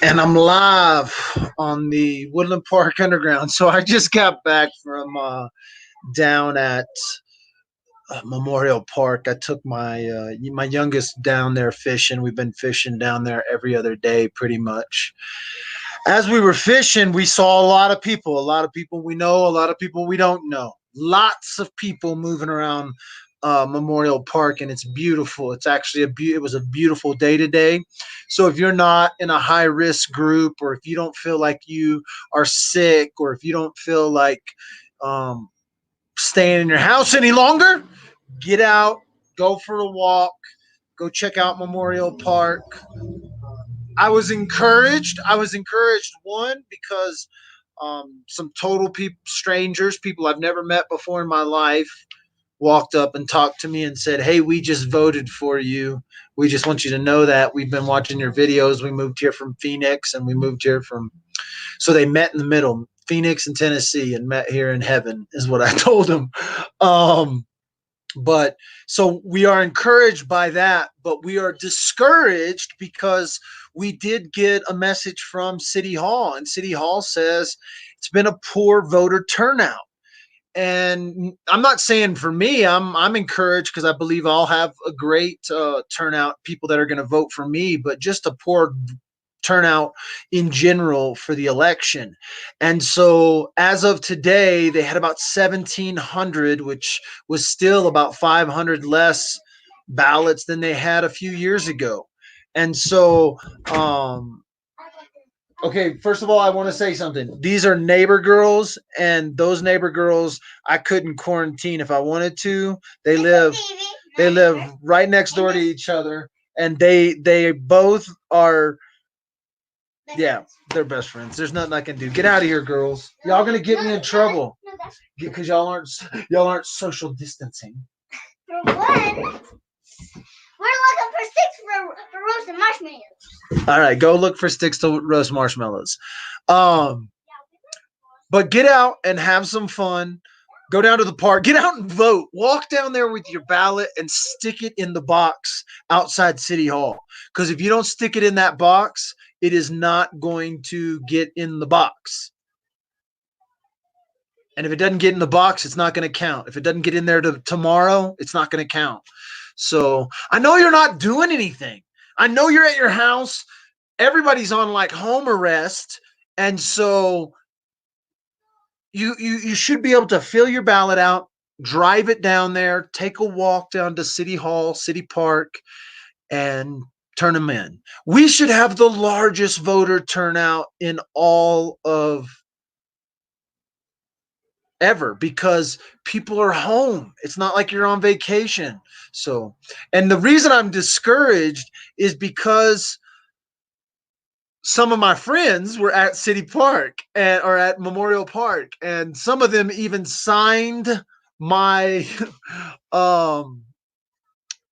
And I'm live on the Woodland Park Underground. So I just got back from down at Memorial Park. I took my youngest down there fishing. We've been fishing down there every other day, pretty much. As we were fishing, we saw a lot of people we know, a lot of people we don't know. Lots of people moving around Memorial Park, and it's beautiful. It's actually it was a beautiful day today. So if you're not in a high risk group, or if you don't feel like you are sick, or if you don't feel like um, staying in your house any longer, get out, go for a walk, go check out Memorial Park. I was encouraged. I was encouraged, one, because some total strangers, people I've never met before in my life, walked up and talked to me and said, "Hey, we just voted for you. We just want you to know that we've been watching your videos. We moved here from Phoenix, and we moved here from." So they met in the middle, Phoenix and Tennessee, and met here in heaven, is what I told them. Um, but so we are encouraged by that, but we are discouraged because we did get a message from City Hall, and City Hall says it's been a poor voter turnout. And I'm not saying for me, I'm encouraged because I believe I'll have a great turnout, people that are going to vote for me, but just a poor turnout in general for the election. And so as of today, they had about 1,700, which was still about 500 less ballots than they had a few years ago. And so, okay, first of all, I want to say something. These are neighbor girls, and those neighbor girls I couldn't quarantine if I wanted to. They live right next door to each other, and they both are, yeah, they're best friends. There's nothing I can do. Get out of here, girls. Y'all gonna get me in trouble because y'all aren't social distancing. For one, we're looking for sticks for roasting marshmallows. All right, go look for sticks to roast marshmallows. Um, but get out and have some fun. Go down to the park. Get out and vote. Walk down there with your ballot and stick it in the box outside City Hall. Because if you don't stick it in that box, it is not going to get in the box. And if it doesn't get in the box, it's not going to count. If it doesn't get in there tomorrow, it's not going to count. So I know you're not doing anything. I know you're at your house. Everybody's on like home arrest. And so you should be able to fill your ballot out, drive it down there, take a walk down to City Hall, City Park, and turn them in. We should have the largest voter turnout in all of ever because people are home. It's not like you're on vacation. So, and the reason I'm discouraged is because some of my friends were at City Park or at Memorial Park, and some of them even signed my um,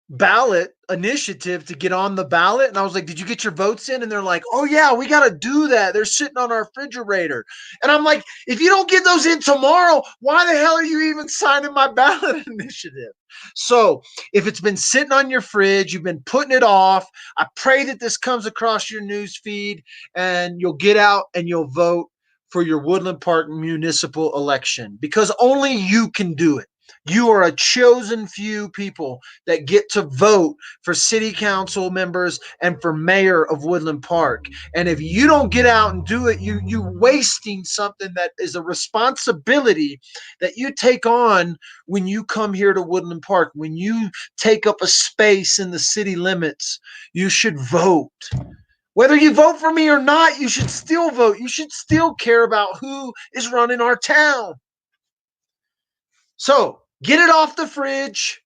ballot initiative to get on the ballot. And I was like, "Did you get your votes in?" And they're like, "Oh yeah, we got to do that. They're sitting on our refrigerator." And I'm like, "If you don't get those in tomorrow, why the hell are you even signing my ballot initiative?" So if it's been sitting on your fridge, you've been putting it off, I pray that this comes across your news feed and you'll get out and you'll vote for your Woodland Park municipal election because only you can do it. You are a chosen few people that get to vote for city council members and for mayor of Woodland Park. And if you don't get out and do it, you wasting something that is a responsibility that you take on when you come here to Woodland Park. When you take up a space in the city limits, you should vote. Whether you vote for me or not, you should still vote. You should still care about who is running our town. So get it off the fridge.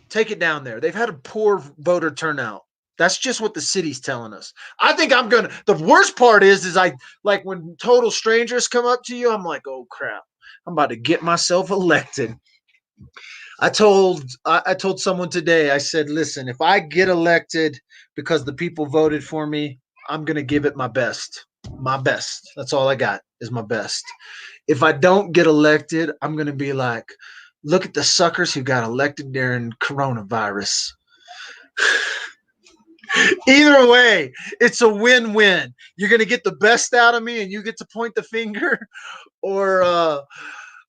Take it down there. They've had a poor voter turnout. That's just what the city's telling us. I think I'm gonna. The worst part is I like when total strangers come up to you. I'm like, oh crap, I'm about to get myself elected. I told someone today. I said, listen, if I get elected because the people voted for me, I'm gonna give it my best. My best. That's all I got is my best. If I don't get elected, I'm gonna be like, look at the suckers who got elected during coronavirus. Either way, it's a win-win. You're gonna get the best out of me, and you get to point the finger, or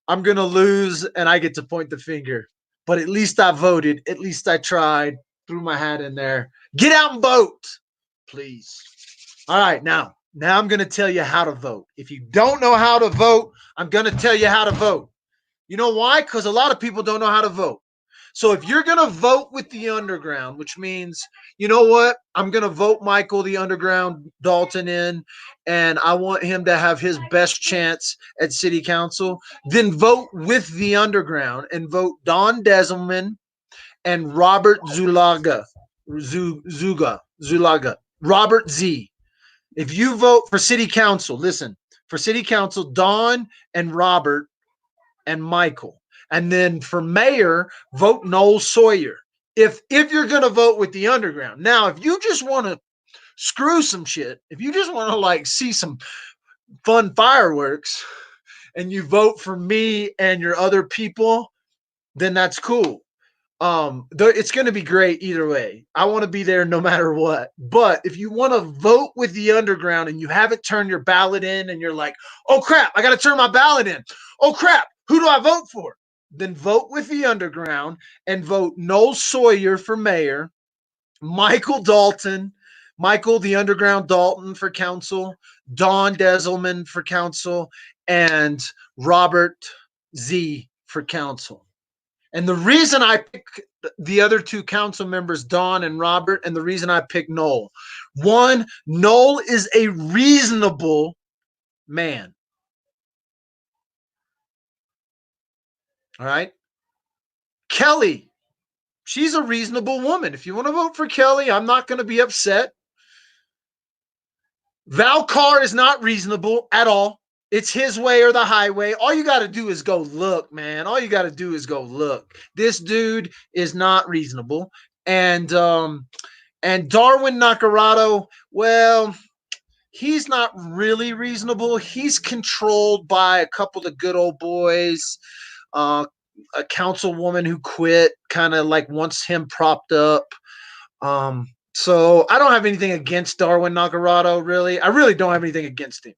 I'm gonna lose and I get to point the finger. But at least I voted. At least I tried. Threw my hat in there. Get out and vote, please. All right, now I'm gonna tell you how to vote. If you don't know how to vote, I'm gonna tell you how to vote. You know why? Because a lot of people don't know how to vote. So if you're going to vote with the underground, which means, you know what? I'm going to vote Michael the underground Dalton in, and I want him to have his best chance at city council. Then vote with the underground and vote Don Deselman and Robert Zulaga. Robert Z. If you vote for city council, listen, for city council, Don and Robert and Michael. And then for mayor, vote Noel Sawyer. If you're gonna vote with the underground. Now, if you just want to screw some shit, if you just want to like see some fun fireworks and you vote for me and your other people, then that's cool. It's going to be great either way. I want to be there no matter what. But if you want to vote with the underground and you haven't turned your ballot in and you're like, oh crap, I got to turn my ballot in. Oh crap, who do I vote for? Then vote with the underground and vote Noel Sawyer for mayor, Michael Dalton, Michael the underground Dalton for council, Don Deselman for council, and Robert Z for council. And the reason I pick the other two council members, Don and Robert, and the reason I pick Noel, one, Noel is a reasonable man. All right. Kelly, she's a reasonable woman. If you want to vote for Kelly, I'm not going to be upset. Val Carr is not reasonable at all. It's his way or the highway. All you got to do is go look, man. All you got to do is go look. This dude is not reasonable. And Darwin Nacarado, well, he's not really reasonable. He's controlled by a couple of good old boys, a councilwoman who quit, kind of like wants him propped up. So I don't have anything against Darwin Nacarado, really. I really don't have anything against him.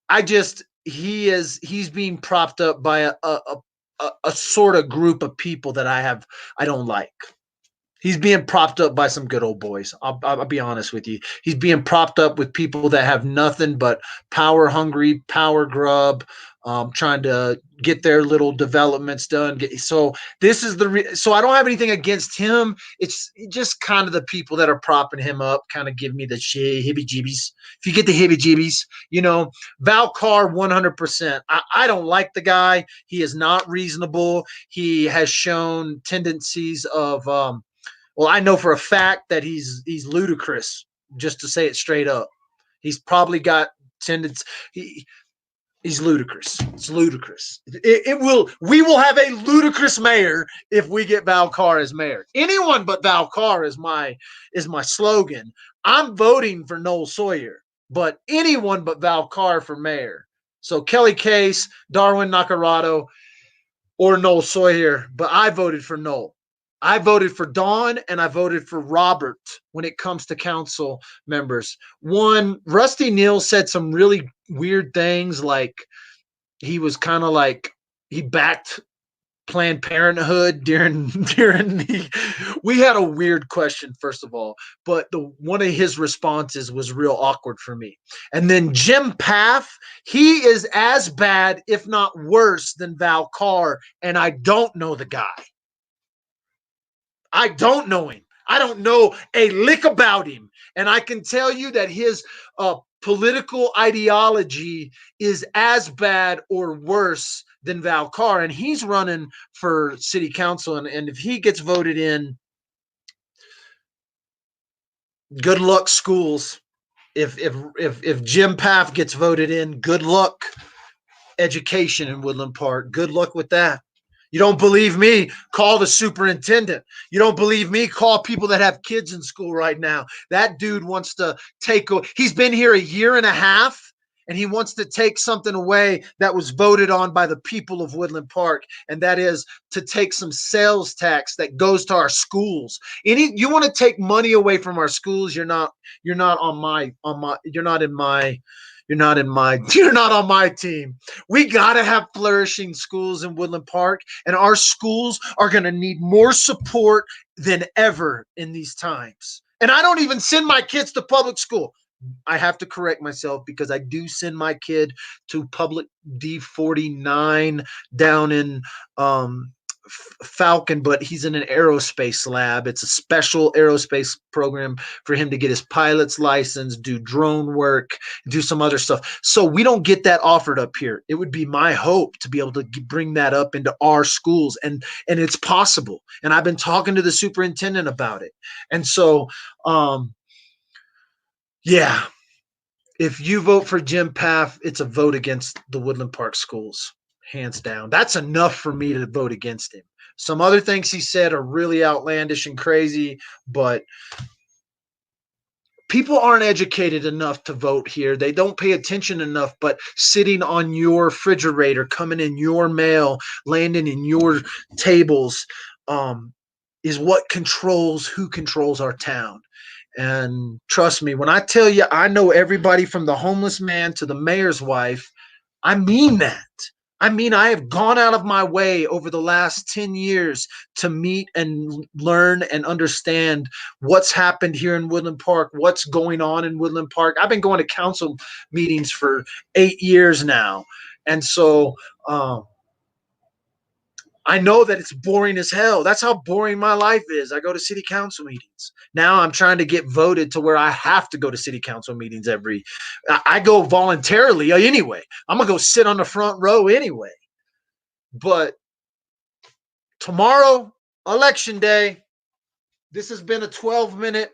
I just he's being propped up by a sort of group of people that I don't like. He's being propped up by some good old boys. I'll be honest with you. He's being propped up with people that have nothing but power hungry, power grub, trying to get their little developments done. So this is so I don't have anything against him. It's just kind of the people that are propping him up kind of give me the shit, hibby-jibbies. If you get the hibby-jibbies, Val Carr, 100%. I don't like the guy. He is not reasonable. He has shown tendencies of well, I know for a fact that he's ludicrous, just to say it straight up. He's probably got tendencies. He's ludicrous. It's ludicrous. We will have a ludicrous mayor if we get Val Carr as mayor. Anyone but Val Carr is my slogan. I'm voting for Noel Sawyer, but anyone but Val Carr for mayor. So Kelly Case, Darwin Nacarado, or Noel Sawyer, but I voted for Noel. I voted for Dawn and I voted for Robert when it comes to council members. One, Rusty Neal said some really weird things, like he was kind of like he backed Planned Parenthood during we had a weird question, first of all, but one of his responses was real awkward for me. And then Jim Paff, he is as bad, if not worse, than Val Carr, and I don't know the guy. I don't know him. I don't know a lick about him. And I can tell you that his political ideology is as bad or worse than Val Carr. And he's running for city council. And if he gets voted in, good luck, schools. If Jim Paff gets voted in, good luck, education in Woodland Park. Good luck with that. You don't believe me? Call the superintendent. You don't believe me? Call people that have kids in school right now. That dude wants to he's been here a year and a half, and he wants to take something away that was voted on by the people of Woodland Park, and that is to take some sales tax that goes to our schools. You want to take money away from our schools, you're not on my you're not in my you're not in my you're not on my team. We got to have flourishing schools in Woodland Park, and our schools are going to need more support than ever in these times. And I don't even send my kids to public school. I have to correct myself because I do send my kid to public D49 down in Falcon, but he's in an aerospace lab. It's a special aerospace program for him to get his pilot's license, do drone work, do some other stuff. So we don't get that offered up here. It would be my hope to be able to bring that up into our schools, and it's possible. And I've been talking to the superintendent about it. And so, yeah, if you vote for Jim Paff, it's a vote against the Woodland Park schools, hands down. That's enough for me to vote against him. Some other things he said are really outlandish and crazy, but people aren't educated enough to vote here. They don't pay attention enough, but sitting on your refrigerator, coming in your mail, landing in your tables, is what controls who controls our town. And trust me, when I tell you I know everybody from the homeless man to the mayor's wife, I mean that. I mean, I have gone out of my way over the last 10 years to meet and learn and understand what's happened here in Woodland Park, what's going on in Woodland Park. I've been going to council meetings for 8 years now. And so, I know that it's boring as hell. That's how boring my life is. I go to city council meetings. Now I'm trying to get voted to where I have to go to city council meetings I go voluntarily anyway. I'm going to go sit on the front row anyway. But tomorrow, election day, this has been a 12-minute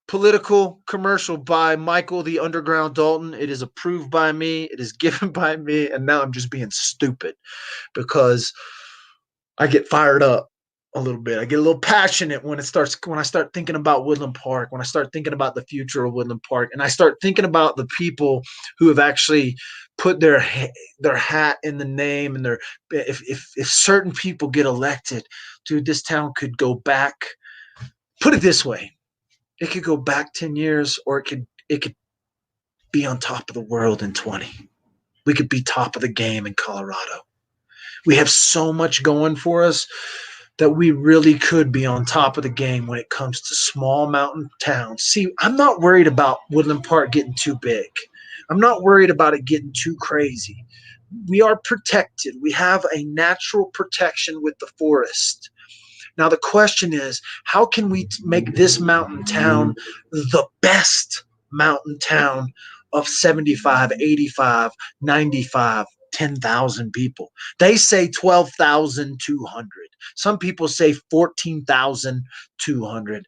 political commercial by Michael the Underground Dalton. It is approved by me. It is given by me. And now I'm just being stupid because I get fired up a little bit. I get a little passionate when I start thinking about Woodland Park, when I start thinking about the future of Woodland Park, and I start thinking about the people who have actually put their hat in the name, and if certain people get elected, dude, this town could go back. Put it this way, it could go back 10 years, or it could be on top of the world in 20. We could be top of the game in Colorado. We have so much going for us that we really could be on top of the game when it comes to small mountain towns. See, I'm not worried about Woodland Park getting too big. I'm not worried about it getting too crazy. We are protected. We have a natural protection with the forest. Now, the question is, how can we make this mountain town the best mountain town of 75, 85, 95, 10,000 people? They say 12,200. Some people say 14,200.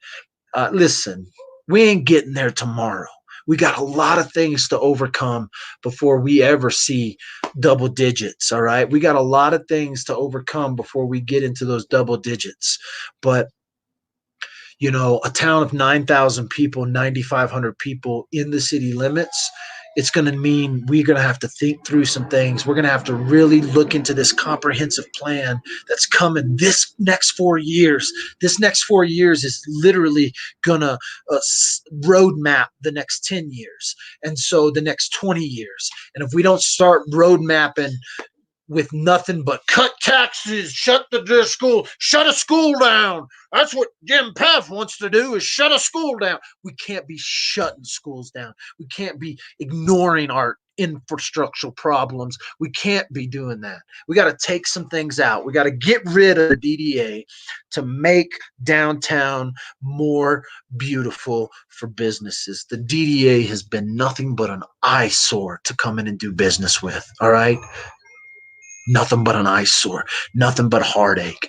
Listen, we ain't getting there tomorrow. We got a lot of things to overcome before we ever see double digits. All right. We got a lot of things to overcome before we get into those double digits. But a town of 9,000 people, 9,500 people in the city limits, it's going to mean we're going to have to think through some things. We're going to have to really look into this comprehensive plan that's coming this next 4 years. This next 4 years is literally going to roadmap the next 10 years. And so the next 20 years. And if we don't start roadmapping with nothing but cut taxes, shut a school down. That's what Jim Paff wants to do, is shut a school down. We can't be shutting schools down. We can't be ignoring our infrastructural problems. We can't be doing that. We got to take some things out. We got to get rid of the DDA to make downtown more beautiful for businesses. The DDA has been nothing but an eyesore to come in and do business with. All right. Nothing but an eyesore, nothing but heartache.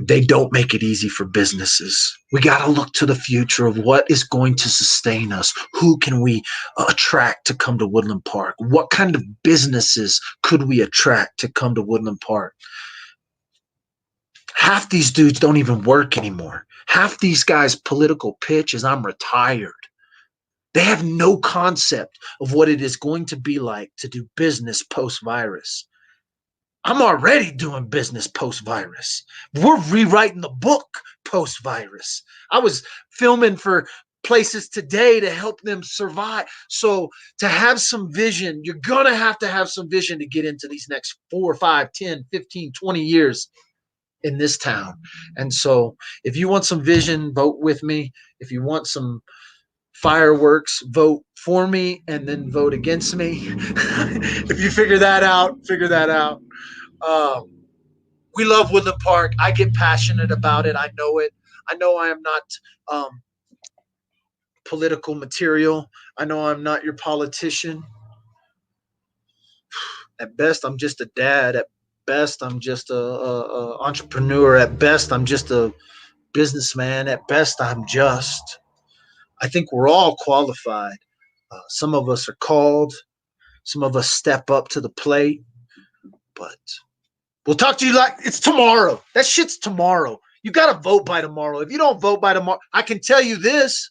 They don't make it easy for businesses. We got to look to the future of what is going to sustain us. Who can we attract to come to Woodland Park? What kind of businesses could we attract to come to Woodland Park? Half these dudes don't even work anymore. Half these guys' political pitch is, I'm retired. They have no concept of what it is going to be like to do business post-virus. I'm already doing business post-virus. We're rewriting the book post-virus. I was filming for places today to help them survive. So to have some vision, you're going to have some vision to get into these next 4, 5, 10, 15, 20 years in this town. And so if you want some vision, vote with me. If you want some fireworks, vote for me and then vote against me. If you figure that out, figure that out. Um, we love Woodland Park. I get passionate about it. I know it. I know I am not um, political material. I know I'm not your politician. At best, I'm just a dad. At best, I'm just a entrepreneur. At best, I'm just a businessman. At best, I'm just. I think we're all qualified. Some of us are called. Some of us step up to the plate. But we'll talk to you like it's tomorrow. That shit's tomorrow. You got to vote by tomorrow. If you don't vote by tomorrow, I can tell you this.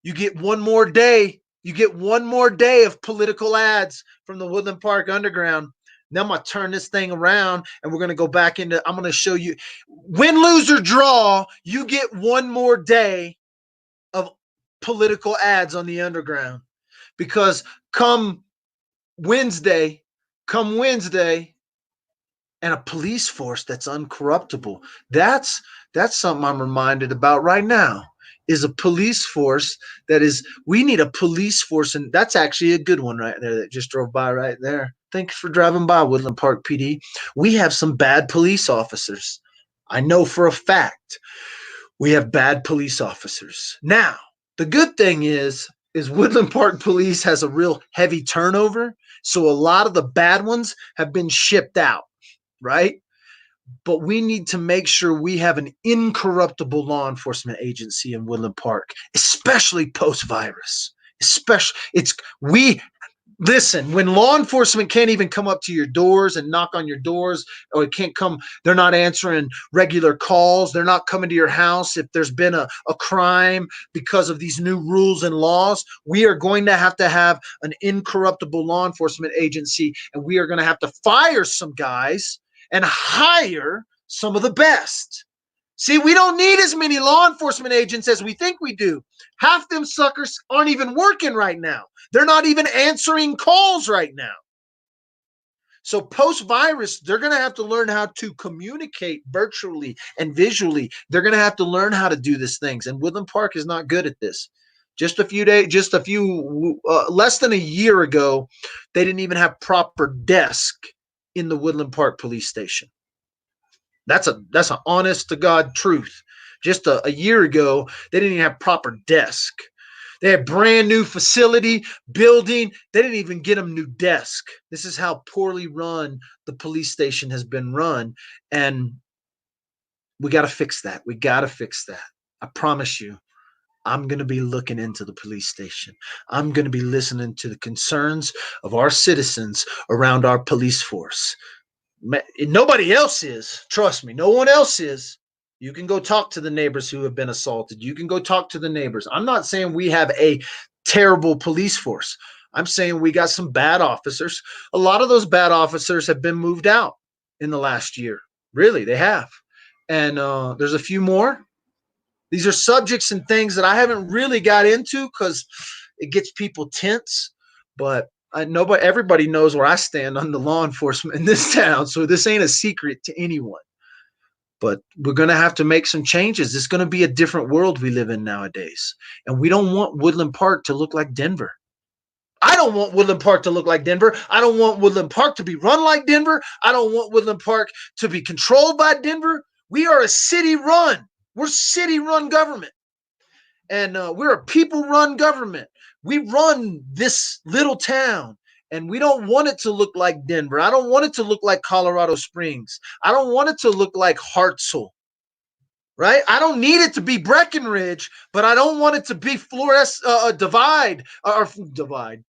You get one more day. You get one more day of political ads from the Woodland Park Underground. Now I'm going to turn this thing around and we're going to go back into, I'm going to show you win, lose, or draw. You get one more day of political ads on the underground because come Wednesday, and a police force that's uncorruptible. That's something I'm reminded about right now. Is a police force that is. We need a police force, and that's actually a good one right there that just drove by right there. Thanks for driving by Woodland Park PD. We have some bad police officers. I know for a fact we have bad police officers. Now, the good thing is Woodland Park Police has a real heavy turnover, so a lot of the bad ones have been shipped out, right? But we need to make sure we have an incorruptible law enforcement agency in Woodland Park, especially post-virus. Especially, it's we listen, when law enforcement can't even come up to your doors and knock on your doors, or it can't come, they're not answering regular calls, they're not coming to your house if there's been a crime because of these new rules and laws, we are going to have an incorruptible law enforcement agency, and we are going to have to fire some guys and hire some of the best. See, we don't need as many law enforcement agents as we think we do. Half them suckers aren't even working right now. They're not even answering calls right now. So post-virus, they're going to have to learn how to communicate virtually and visually. They're going to have to learn how to do these things. And Woodland Park is not good at this. Less than a year ago, they didn't even have proper desk in the Woodland Park police station. That's an honest to God truth. Just a year ago, they didn't even have proper desk. They had brand new facility, building. They didn't even get them new desk. This is how poorly run the police station has been run. And we got to fix that. We got to fix that. I promise you, I'm going to be looking into the police station. I'm going to be listening to the concerns of our citizens around our police force. Nobody else is. Trust me, no one else is. You can go talk to the neighbors who have been assaulted. You can go talk to the neighbors. I'm not saying we have a terrible police force. I'm saying we got some bad officers. A lot of those bad officers have been moved out in the last year. Really, they have. And there's a few more. These are subjects and things that I haven't really got into because it gets people tense. But everybody knows where I stand on the law enforcement in this town, so this ain't a secret to anyone. But we're going to have to make some changes. It's going to be a different world we live in nowadays, and we don't want Woodland Park to look like Denver. I don't want Woodland Park to look like Denver. I don't want Woodland Park to be run like Denver. I don't want Woodland Park to be controlled by Denver. We are a city run. We're city run government, and we're a people run government. We run this little town, and we don't want it to look like Denver. I don't want it to look like Colorado Springs. I don't want it to look like Hartselle, right? I don't need it to be Breckenridge, but I don't want it to be Divide.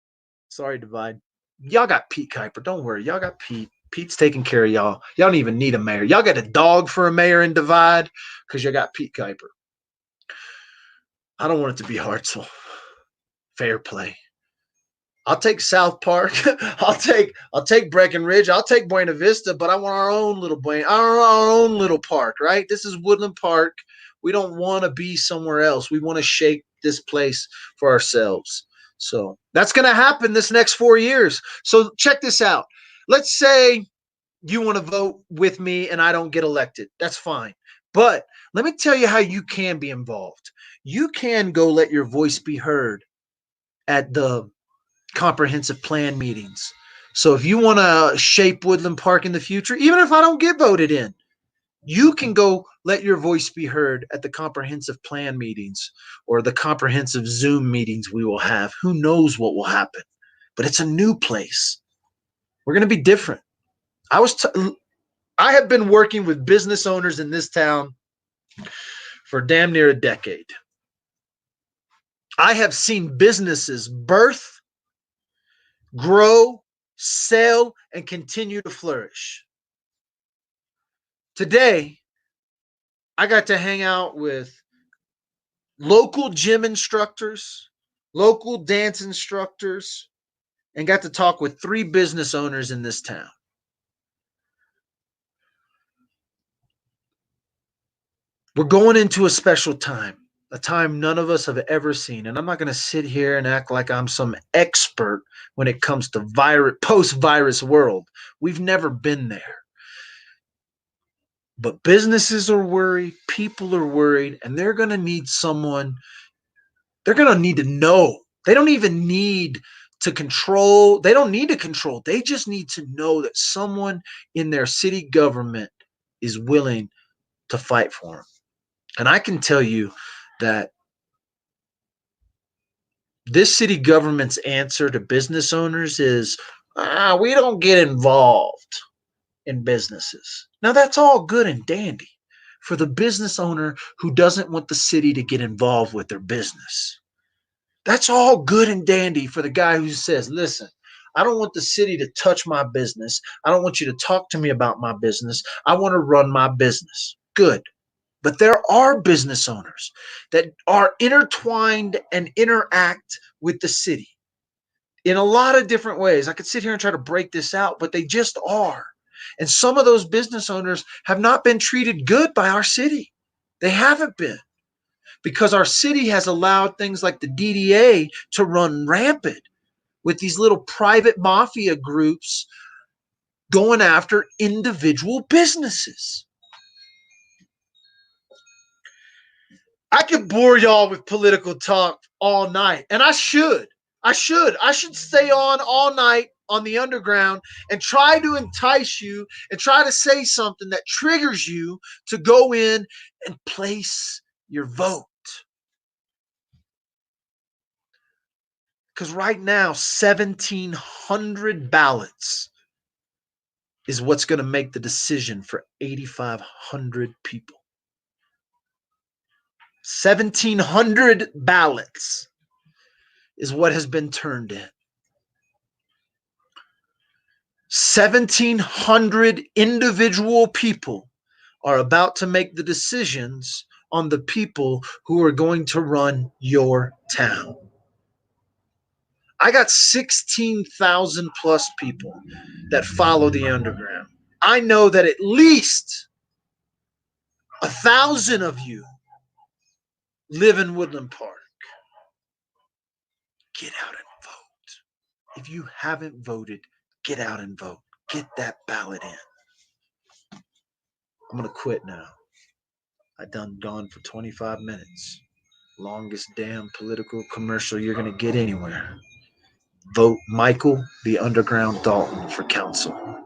Sorry, Divide. Y'all got Pete Kuiper. Don't worry. Y'all got Pete. Pete's taking care of y'all. Y'all don't even need a mayor. Y'all got a dog for a mayor in Divide because you got Pete Kuiper. I don't want it to be Hartselle. fair play. I'll take South Park. I'll take Breckenridge. I'll take Buena Vista, but I want our own little park, right? This is Woodland Park. We don't want to be somewhere else. We want to shape this place for ourselves. So that's going to happen this next 4 years. So check this out. Let's say you want to vote with me and I don't get elected. That's fine. But let me tell you how you can be involved. You can go let your voice be heard at the comprehensive plan meetings. So if you want to shape Woodland Park in the future, even if I don't get voted in, you can go let your voice be heard at the comprehensive plan meetings or the comprehensive Zoom meetings we will have. Who knows what will happen? But it's a new place. We're going to be different. I have been working with business owners in this town for damn near a decade. I have seen businesses birth, grow, sell, and continue to flourish. Today, I got to hang out with local gym instructors, local dance instructors, and got to talk with 3 business owners in this town. We're going into a special time, a time none of us have ever seen. And I'm not going to sit here and act like I'm some expert when it comes to post-virus world. We've never been there. But businesses are worried, people are worried, and they're going to need someone. They're going to need to know. They don't even need to control. They don't need to control. They just need to know that someone in their city government is willing to fight for them. And I can tell you that this city government's answer to business owners is, we don't get involved in businesses. Now, that's all good and dandy for the business owner who doesn't want the city to get involved with their business. That's all good and dandy for the guy who says, listen, I don't want the city to touch my business. I don't want you to talk to me about my business. I want to run my business. Good. But there are business owners that are intertwined and interact with the city in a lot of different ways. I could sit here and try to break this out, but they just are. And some of those business owners have not been treated good by our city. They haven't been, because our city has allowed things like the DDA to run rampant with these little private mafia groups going after individual businesses. I could bore y'all with political talk all night, and I should. I should stay on all night on the underground and try to entice you and try to say something that triggers you to go in and place your vote. Because right now, 1,700 ballots is what's going to make the decision for 8,500 people. 1,700 ballots is what has been turned in. 1,700 individual people are about to make the decisions on the people who are going to run your town. I got 16,000 plus people that follow the underground. I know that at least 1,000 of you live in Woodland Park. Get out and vote. If you haven't voted, get out and vote. Get that ballot in. I'm going to quit now. I done gone for 25 minutes. Longest damn political commercial you're going to get anywhere. Vote Michael the Underground Dalton for council.